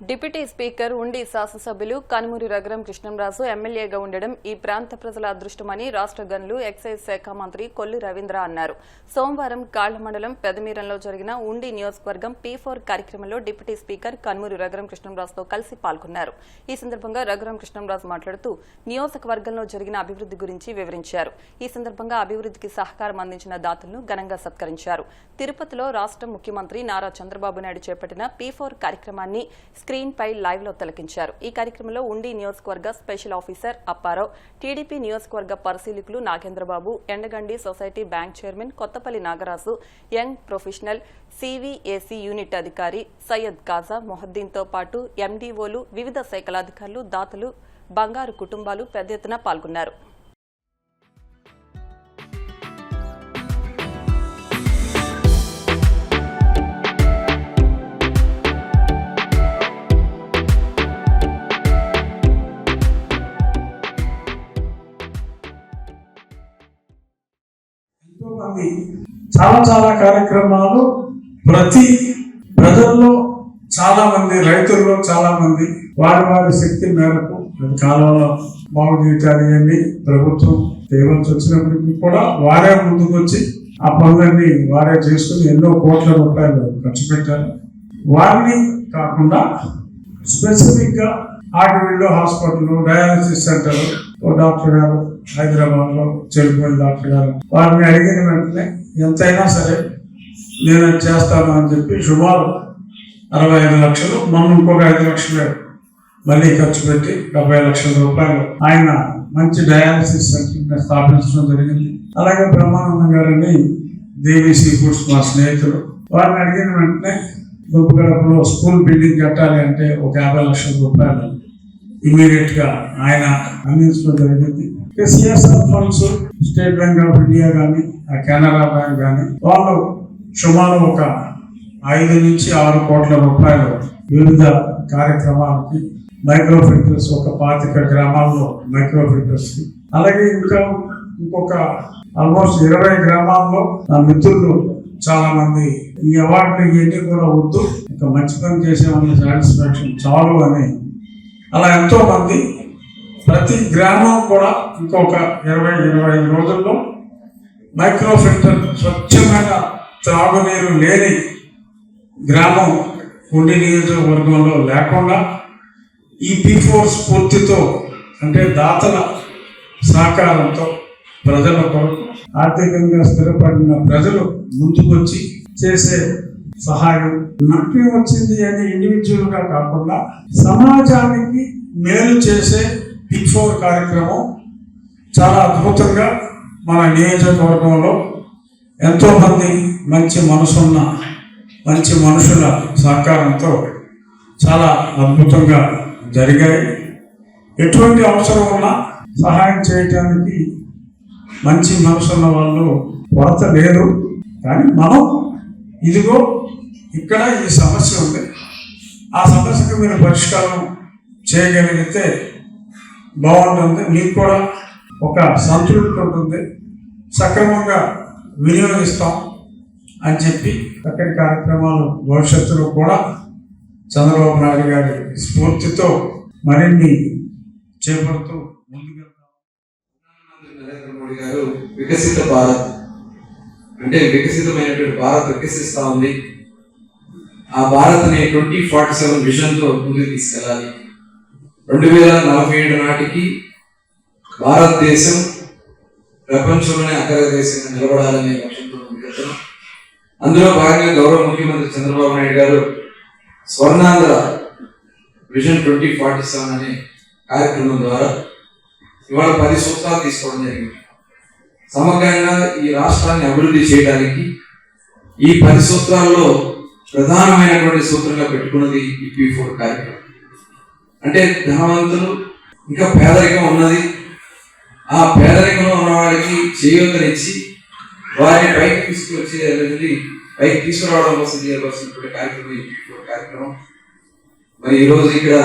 Deputy speaker ఉండి శాసనసభ్యులు కనుమూరి రఘురాం కృష్ణంరాజు ఎమ్మెల్యేగా ఉండడం ఈ ప్రాంత ప్రజల అదృష్టమని రాష్ట్ర గనులు ఎక్సైజ్ శాఖ మంత్రి కొల్లు రవీంద్ర అన్నారు. సోమవారం కాళ్ల మండలం పెదమీరంలో జరిగిన ఉండి నియోజకవర్గం P4 కార్యక్రమంలో డిప్యూటీ స్పీకర్ కనుమూరి రఘురాం కృష్ణంరాజుతో కలిసి పాల్గొన్నారు. ఈ సందర్భంగా రఘురాం కృష్ణంరాజు మాట్లాడుతూ నియోజకవర్గంలో జరిగిన అభివృద్ధి గురించి వివరించారు. ఈ సందర్భంగా అభివృద్ధికి సహకారం అందించిన దాతలను ఘనంగా సత్కరించారు. తిరుపతిలో రాష్ట్ర ముఖ్యమంత్రి నారా చంద్రబాబు నాయుడు చేపట్టిన P4 కార్యక్రమాన్ని స్క్రీన్ పై లైవ్ లో తిలకించారు. ఈ కార్యక్రమంలో ఉండి నియోజకవర్గ స్పెషల్ ఆఫీసర్ అప్పారావు, టీడీపీ నియోజకవర్గ పరిశీలకులు Nagendra Babu, Endagandi society bank chairman Kothapalli Nagaraju, young professional CVAC unit అధికారి సయ్యద్ కాజా మొహద్దీన్తో పాటు ఎండీఓలు, వివిధ శాఖల అధికారులు, దాతలు, బంగారు కుటుంబాలు పెద్ద ఎత్తున పాల్గొన్నారు. చాలా కార్యక్రమాలు ప్రతి ప్రజల్లో చాలా మంది, రైతుల్లో చాలా మంది వారి శక్తి మేరకు కాలంలో బాగు చేయటానికి ప్రభుత్వం చేయవలసి వచ్చినప్పటికీ కూడా వారే ముందుకు వచ్చి ఆ పనులన్నీ వారే చేసుకుని ఎన్నో కోట్ల రూపాయలు ఖర్చు పెట్టారు. వారిని కాకుండా స్పెసిఫిక్ గా ఆర్టివిల్లో హాస్పిటల్, డయాలసిస్ సెంటర్ డాక్టర్ గారు హైదరాబాద్ లో చెల్లిపోయిన డాక్టర్ గారు వారిని అడిగిన వెంటనే ఎంతైనా సరే నేను చేస్తాను అని చెప్పి సుమారు 65 లక్షలు, మనం ఇంకొక 5 లక్షలు మళ్ళీ ఖర్చు పెట్టి 70 లక్షల రూపాయలు ఆయన మంచి డయాలసిస్ సెంటర్ స్థాపించడం జరిగింది. అలాగే బ్రహ్మానందం గారిని దేవి సీ ఫుడ్స్ మా స్నేహితులు వారిని అడిగిన వెంటనే దుబ్బగడపలో స్కూల్ బిల్డింగ్ కట్టాలి అంటే ఒక 50 లక్షల రూపాయలు ఇమీడియట్ గా ఆయన అందించడం జరిగింది. CSR funds state bank of India కానీ, కెనరా బ్యాంక్ కానీ వాళ్ళు సుమారు ఒక 5 నుంచి 6 కోట్ల రూపాయలు వివిధ కార్యక్రమాలకి, మైక్రో ఫిల్టర్స్ ఒక 25 గ్రామాల్లో మైక్రో ఫిల్టర్స్ కి, అలాగే ఇంకొక ఆల్మోస్ట్ 20 గ్రామాల్లో నా మిత్రులు చాలా మంది ఈ అవార్డులు ఇవన్నీ కూడా వద్దు, ఒక మంచి పని చేసేవాళ్ళ సాటిస్ఫాక్షన్ చాలు అని అలా ఎంతో మంది ప్రతి గ్రామం కూడా ఇంకొక 20-25 రోజుల్లో మైక్రో ఫిల్టర్ స్వచ్ఛమైన త్రాగునీరు లేని గ్రామం ఉండి నియోజకవర్గంలో లేకుండా ఈ P4 స్ఫూర్తితో, అంటే దాతల సహకారంతో ప్రజల కొరకు ఆర్థికంగా స్థిరపడిన ప్రజలు ముందుకొచ్చి చేసే సహాయం నాకు వచ్చింది అని ఇండివిజువల్ గా కాకుండా సమాజానికి మేలు చేసే P4 కార్యక్రమం చాలా అద్భుతంగా మన నియోజకవర్గంలో ఎంతో మంది మంచి మనసున్న మంచి మనుషుల సహకారంతో చాలా అద్భుతంగా జరిగాయి. ఎటువంటి అవసరం ఉన్నా సహాయం చేయటానికి మంచి మనసున్న వాళ్ళు కొరత లేదు. కానీ మనం ఇదిగో ఇక్కడ ఈ సమస్య ఉంది, ఆ సమస్యకు మీరు పరిష్కారం చేయగలిగితే బాగుంటుంది, మీకు కూడా ఒక సంతృప్తి ఉంటుంది, సక్రమంగా వినియోగిస్తాం అని చెప్పి అక్కడి కార్యక్రమాలు భవిష్యత్తులో కూడా చంద్రబాబు నాయుడు గారి స్ఫూర్తితో మరిన్ని చేపడుతూ ముందుకెళ్తాం. నరేంద్ర మోడీ గారు వికసిత భారత్ అంటే వికసితమైనటువంటి భారత్ వికసిస్తా ఉంది. ఆ భారత్ని 2047 విజన్తో ముందుకు తీసుకెళ్ళాలి. 2047 నాటికి భారతదేశం ప్రపంచంలోనే అగ్రదేశంగా నిలబడాలనే లక్ష్యంతో ముందుకెళ్తున్నాం. అందులో భాగంగా గౌరవ ముఖ్యమంత్రి చంద్రబాబు నాయుడు గారు స్వర్ణాంధ్ర విజన్ 2047 అనే కార్యక్రమం ద్వారా ఇవాళ 10 సూత్రాలు తీసుకోవడం జరిగింది. సమగ్రంగా ఈ రాష్ట్రాన్ని అభివృద్ధి చేయడానికి ఈ 10 సూత్రాల్లో ప్రధానమైనటువంటి సూత్రంగా పెట్టుకున్నది ఈ P4 కార్యక్రమం. అంటే ధనవంతులు ఇంకా పేదరికం ఉన్నది, ఆ పేదరికంలో ఉన్న వారికి చేయూతనిచ్చి వారిని పైకి తీసుకొచ్చి పైకి తీసుకురావడం కోసం చేయవలసినటువంటి కార్యక్రమం ఈ P4 కార్యక్రమం. మరి ఈరోజు ఇక్కడ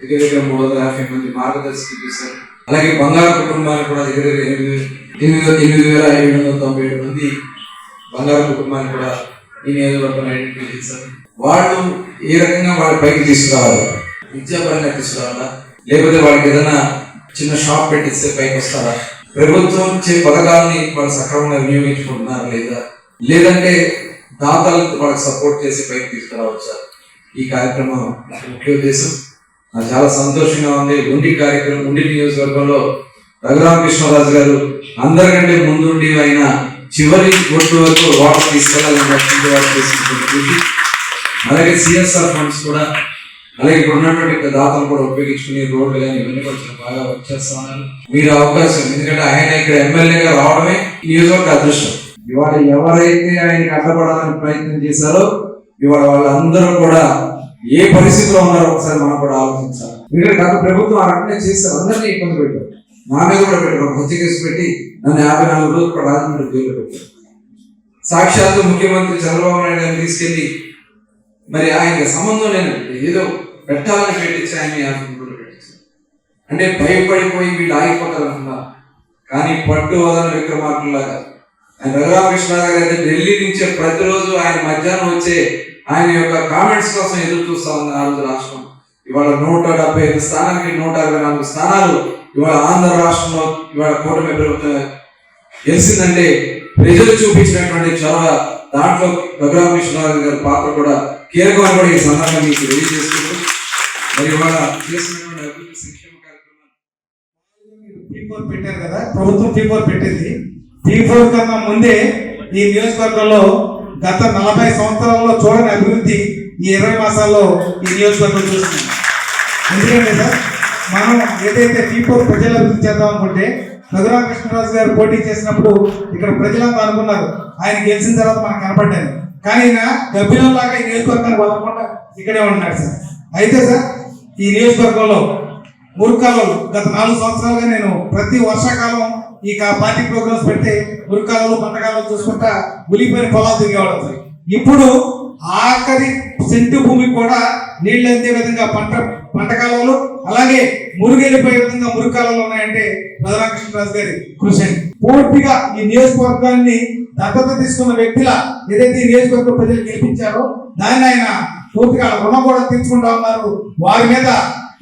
దగ్గర 350 మంది మార్గదర్శకులు చేశారు. అలాగే బంగారు కుటుంబాలు కూడా దగ్గర 8,797 మంది బంగారు కుటుంబాన్ని కూడా ఈ నియోజకవర్గంలో ఐడెంటిఫై చేశారు. వాళ్ళు ఏ రకంగా వాళ్ళ పైకి తీసుకురావాలి, విద్యాపరంగా తీసుకురావాలా, లేకపోతే వాళ్ళకి ఏదైనా చిన్న షాప్ పెట్టిస్తే పైకి వస్తారా, ప్రభుత్వం ఇచ్చే పథకాలని వాళ్ళు సక్రమంగా వినియోగించుకుంటున్నారా లేదా, లేదంటే దాతలకు వాళ్ళకి సపోర్ట్ చేసి పైకి తీసుకురావచ్చా. ఈ కార్యక్రమం ముఖ్య ఉద్దేశం. నాకు చాలా సంతోషంగా ఉంది. ఉండి నియోజకవర్గంలో రఘురామకృష్ణరాజు గారు అందరికంటే ముందుండి ఆయన చివరి ఒట్టు వరకు వాటర్ తీసుకెళ్లాలని కృషి, అలాగే సిఎస్ఆర్ ఫండ్స్ కూడా, అలాగే ఇక్కడ ఉన్నటువంటి దాతలు కూడా ఉపయోగించుకుని రోడ్లు కానీ ఇవన్నీ కొంచెం బాగా వర్క్ చేస్తా ఉన్నారు. మీరు అవకాశం, ఎందుకంటే ఆయన ఇక్కడ ఎమ్మెల్యేగా రావడమే నియోజకవర్గ అదృష్టం. ఇవాళ ఎవరైతే ఆయనకి అడ్డపడాలని ప్రయత్నం చేశారో ఇవాళ వాళ్ళందరూ కూడా ఏ పరిస్థితిలో ఉన్నారో ఒకసారి మనం కూడా ఆలోచించాలి. ఎందుకంటే గత ప్రభుత్వం ఆ రకంగా చేశారు, అందరినీ ఇబ్బంది పెట్టారు. నా మీద కూడా పెట్టారు, ఒక హత్య కేసు పెట్టి నన్ను 54 రోజులు కూడా రాజమండ్రి జైల్లో పెట్టారు. సాక్షాత్తు ముఖ్యమంత్రి చంద్రబాబు నాయుడు గారిని తీసుకెళ్లి మరి ఆయనకి సంబంధం లేనట్టు ఏదో పెట్టాలని పెట్టించి ఆయన 50 రోజులు పెట్టించారు. అంటే భయపడిపోయి వీళ్ళు ఆగిపోతారు అంటున్నారు. కానీ పట్టు వదన విక్రమార్కులాగా ఆయన రఘురామకృష్ణరాజు గారు అయితే ఢిల్లీ నుంచే ప్రతిరోజు ఆయన మధ్యాహ్నం వచ్చే ఆయన యొక్క కామెంట్స్ కోసం ఎదురు చూస్తా ఉంది ఆ రోజు రాష్ట్రం. ఇవాళ 175 స్థానానికి 164 స్థానాలు ఇవాళ ఆంధ్ర రాష్ట్రంలో ఇవాళ కూటమి ప్రభుత్వం గెలిచిందంటే ప్రజలు చూపించినటువంటి చొరవ, దాంట్లో రఘురామకృష్ణరాజు గారి పాత్ర కూడా కీలకమని కూడా ఈ సందర్భంగా మీకు తెలియజేసుకుంటూ మరి ఇవాళ చేసినటువంటి అభివృద్ధి సంక్షేమ కార్యక్రమాలు P4 పెట్టారు కదా, ప్రభుత్వం P4 పెట్టింది. P4 కన్నా ముందే ఈ నియోజకవర్గంలో గత 40 సంవత్సరాల్లో చూడని అభివృద్ధి ఈ 20 మాసాల్లో ఈ నియోజకవర్గం చూస్తున్నాం. ఎందుకంటే సార్, మనం ఏదైతే P4 ప్రజల అభివృద్ధి చేద్దాం అనుకుంటే రఘురామకృష్ణరాజు గారు పోటీ చేసినప్పుడు ఇక్కడ ప్రజలంతా అనుకున్నారు ఆయన గెలిచిన తర్వాత మనకు కనపడ్డాను. కానీ ఈయన గబ్బిలంలాగా ఈ నియోజకవర్గాన్ని వదలకుండా ఇక్కడే ఉంటున్నాడు సార్. అయితే సార్, ఈ నియోజకవర్గంలో మురుకాలలో గత 4 సంవత్సరాలుగా నేను ప్రతి వర్షాకాలం ఈ పార్టీ ప్రోగ్రామ్స్ పెడితే మురుకాలలో పంటకాలలో చూసుకుంటా ఉలిపోయిన పొలాలు తిరిగేవాడు సార్. ఇప్పుడు ఆఖరి సెంటు భూమికి కూడా నీళ్లు అందే విధంగా పంటకాలలో, అలాగే మురుగెళ్ళిపోయే విధంగా మురుకాలలో ఉన్నాయంటే రఘురామకృష్ణరాజు గారి కృషి. పూర్తిగా ఈ నియోజకవర్గాన్ని దత్తత తీసుకున్న వ్యక్తిలా ఏదైతే ఈ నియోజకవర్గ ప్రజలు గెలిపించారో దాన్ని ఆయన పూర్తిగా రుణం కూడా తీర్చుకుంటా ఉన్నారు. వారి మీద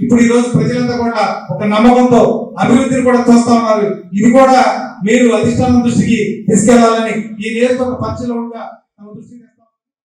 ఇప్పుడు ఈ రోజు ప్రజలంతా కూడా ఒక నమ్మకంతో అభివృద్ధిని కూడా చూస్తా ఉన్నారు. ఇది కూడా మీరు అధిష్టానం దృష్టికి తీసుకెళ్లాలని ఈ నియోజకవర్గ పరిశీలనగా దృష్టికి